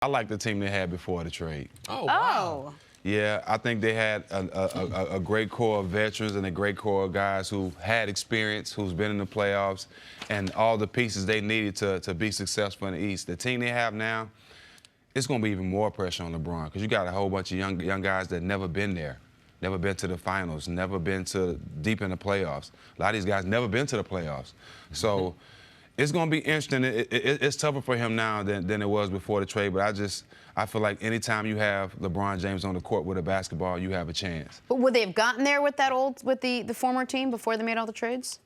I like the team they had before the trade. Oh, wow. Oh. Yeah, I think they had a great core of veterans and a great core of guys who had experience, who's been in the playoffs, and all the pieces they needed to be successful in the East. The team they have now, it's going to be even more pressure on LeBron because you got a whole bunch of young guys that never been there, never been to the finals, never been to deep in the playoffs. A lot of these guys never been to the playoffs. So it's going to be interesting. It's tougher for him now than it was before the trade, but I feel like anytime you have LeBron James on the court with a basketball, you have a chance. But would they have gotten there with that with the former team before they made all the trades?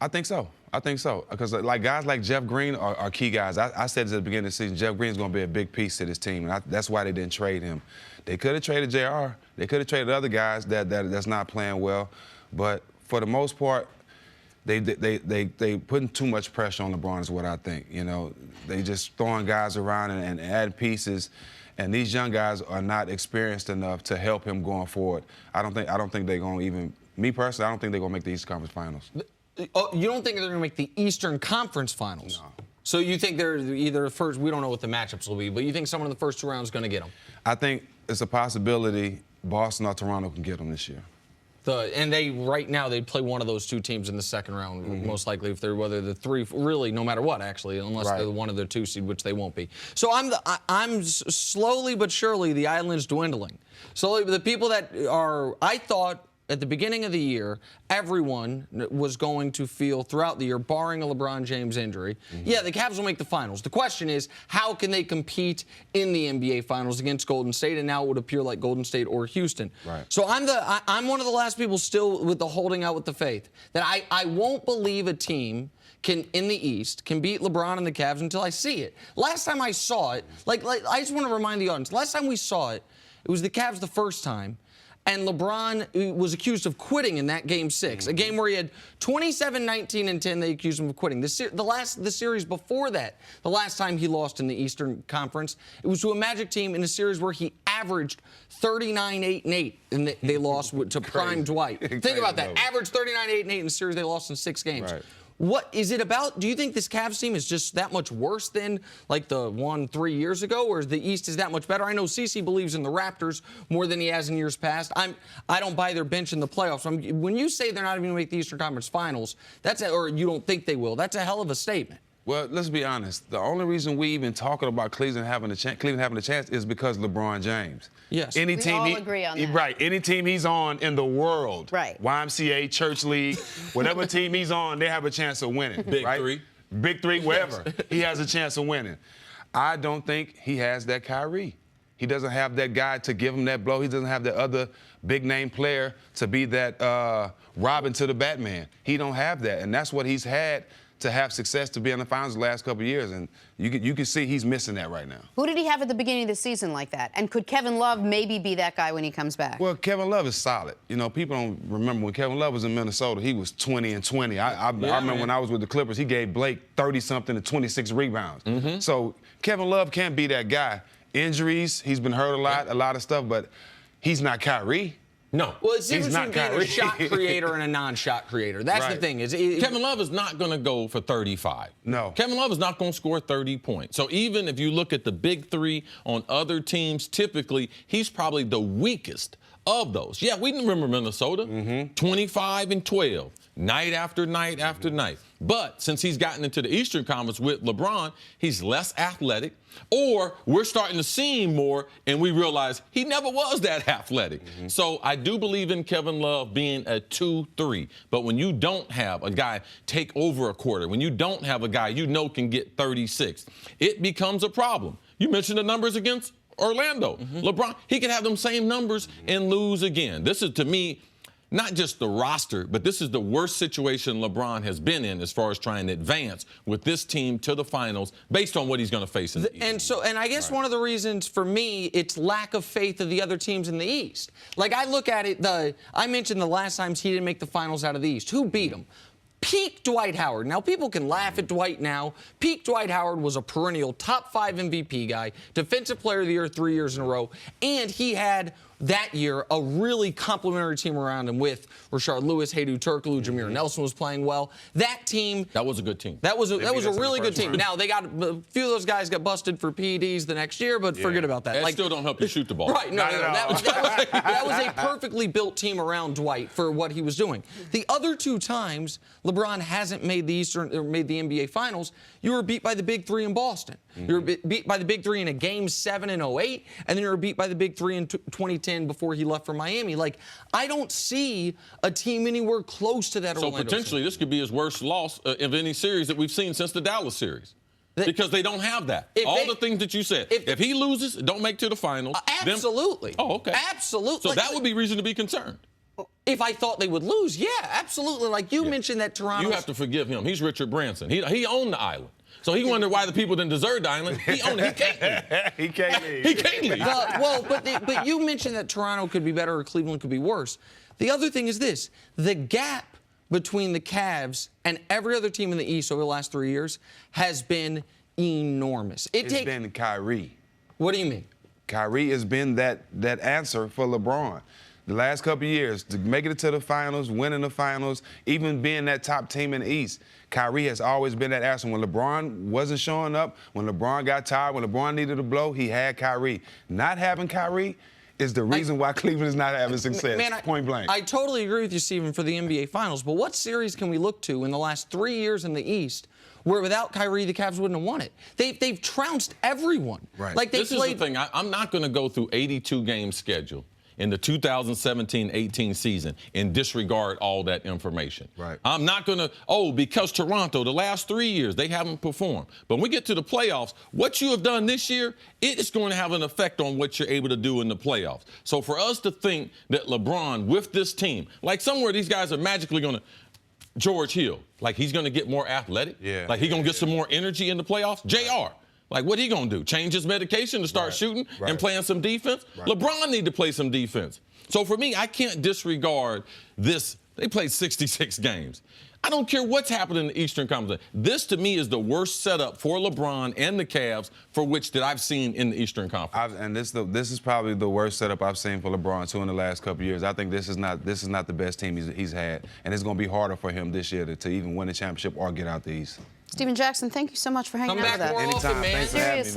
I think so. I think so. Because like guys like Jeff Green are key guys. I said this at the beginning of the season, Jeff Green's going to be a big piece to this team, and that's why they didn't trade him. They could have traded JR. They could have traded other guys that's not playing well. But for the most part, they putting too much pressure on LeBron is what I think. You know, they just throwing guys around and adding pieces, and these young guys are not experienced enough to help him going forward. I don't think they're going to even. Me personally, I don't think they're going to make the Eastern Conference Finals. Oh, you don't think they're going to make the Eastern Conference Finals? No. So you think they're either first? We don't know what the matchups will be, but you think someone in the first 2 rounds is going to get them? I think it's a possibility Boston or Toronto can get them this year. And they right now they'd play one of those 2 teams in the second round, most likely if they're whether the 3 really no matter what actually, unless they're one of their 2 seed, which they won't be. So I'm slowly but surely the island's dwindling. So the people that are I thought at the beginning of the year, everyone was going to feel throughout the year, barring a LeBron James injury, yeah, the Cavs will make the finals. The question is, how can they compete in the NBA Finals against Golden State? And now it would appear like Golden State or Houston. Right. So I'm one of the last people still with the holding out with the faith that I won't believe a team in the East can beat LeBron and the Cavs until I see it. Last time I saw it, like I just want to remind the audience, last time we saw it, it was the Cavs the first time. And LeBron was accused of quitting in that Game 6, a game where he had 27, 19, and 10. They accused him of quitting. The series before that, the last time he lost in the Eastern Conference, it was to a Magic team in a series where he averaged 39, 8, and 8, and they lost to Prime Dwight. Think about that. Averaged 39, 8, and 8 in a series they lost in 6 games. Right. What is it about? Do you think this Cavs team is just that much worse than like the one 3 years ago, or is the East is that much better? I know CeCe believes in the Raptors more than he has in years past. I don't buy their bench in the playoffs. When you say they're not even going to make the Eastern Conference Finals, or you don't think they will, that's a hell of a statement. Well, let's be honest. The only reason we even talking about Cleveland having a chance is because LeBron James. Yes. We all agree on that. Right. Any team he's on in the world, right. YMCA, Church League, whatever team he's on, they have a chance of winning. Big right? Three. Big Three, wherever. He has a chance of winning. I don't think he has that Kyrie. He doesn't have that guy to give him that blow. He doesn't have that other big-name player to be that Robin to the Batman. He don't have that, and that's what he's had to have success to be in the finals the last couple of years, and you can see he's missing that right now. Who did he have at the beginning of the season like that? And could Kevin Love maybe be that guy when he comes back? Well, Kevin Love is solid. You know, people don't remember when Kevin Love was in Minnesota, he was 20 and 20. I remember when I was with the Clippers, he gave Blake 30-something and 26 rebounds. So Kevin Love can't be that guy. Injuries, he's been hurt a lot of stuff, but he's not Kyrie. No. Well, it's He's different between being a shot creator and a non-shot creator. That's the thing. Kevin Love is not going to go for 35. No. Kevin Love is not going to score 30 points. So even if you look at the big 3 on other teams, typically he's probably the weakest of those. Yeah, we remember Minnesota, 25 and 12, night after night after night. But since he's gotten into the Eastern Conference with LeBron, he's less athletic, or we're starting to see him more, and we realize he never was that athletic. So I do believe in Kevin Love being a 2-3. But when you don't have a guy take over a quarter, when you don't have a guy you know can get 36, it becomes a problem. You mentioned the numbers against Orlando. LeBron, he could have them same numbers and lose again. This is, to me, not just the roster, but this is the worst situation LeBron has been in as far as trying to advance with this team to the finals based on what he's going to face in the East. And I guess one of the reasons for me, it's lack of faith of the other teams in the East. Like I look at it, I mentioned the last times he didn't make the finals out of the East. Who beat him? Peak Dwight Howard. Now, people can laugh at Dwight now. Peak Dwight Howard was a perennial top 5 MVP guy, Defensive Player of the Year 3 years in a row, and he had that year a really complimentary team around him with Rashard Lewis, Hedo Turkoglu, Jameer Nelson was playing well. That team. That was a good team. That was a really good team. round. Now, a few of those guys got busted for PEDs the next year, but forget about that. That still don't help you shoot the ball. Right, no, that was a perfectly built team around Dwight for what he was doing. The other 2 times LeBron hasn't made the NBA Finals, you were beat by the Big 3 in Boston. You were beat by the Big 3 in a Game 7 in 08, and then you were beat by the Big 3 in 2010 before he left for Miami. Like, I don't see a team anywhere close to that So Orlando potentially team. This could be his worst loss of any series that we've seen since the Dallas series. Because they don't have that. The things that you said. If he loses, don't make to the finals. Absolutely. Oh, okay. Absolutely. So that would be reason to be concerned. If I thought they would lose, yeah, absolutely. Like you mentioned that Toronto. You have to forgive him. He's Richard Branson. He owned the island. So he wondered why the people didn't deserve the island. He owned it. He can't leave. He can't leave. He can't leave. But you mentioned that Toronto could be better or Cleveland could be worse. The other thing is this. The gap between the Cavs and every other team in the East over the last 3 years has been enormous. It's been Kyrie. What do you mean? Kyrie has been that answer for LeBron. The last couple of years, to make it to the finals, winning the finals, even being that top team in the East, Kyrie has always been that answer. When LeBron wasn't showing up, when LeBron got tired, when LeBron needed a blow, he had Kyrie. Not having Kyrie is the reason why Cleveland is not having success, point blank. I totally agree with you, Stephen, for the NBA Finals, but what series can we look to in the last 3 years in the East where without Kyrie, the Cavs wouldn't have won it? They've trounced everyone. Right. Like This is the thing. I'm not going to go through 82-game schedule in the 2017-18 season and disregard all that information. Right. I'm not going to, because Toronto, the last 3 years, they haven't performed. But when we get to the playoffs, what you have done this year, it is going to have an effect on what you're able to do in the playoffs. So for us to think that LeBron, with this team, like somewhere these guys are magically going to, George Hill, like he's going to get more athletic? Yeah. Like he's going to get some more energy in the playoffs? JR. Like, what he going to do? Change his medication to start shooting and playing some defense? LeBron need to play some defense. So, for me, I can't disregard this. They played 66 games. I don't care what's happening in the Eastern Conference. This, to me, is the worst setup for LeBron and the Cavs for which that I've seen in the Eastern Conference. This is probably the worst setup I've seen for LeBron, too, in the last couple of years. I think this is not the best team he's had, and it's going to be harder for him this year to even win a championship or get out the East. Stephen Jackson, thank you so much for hanging Come out back with us. more often, man. Thanks for having me, Seriously.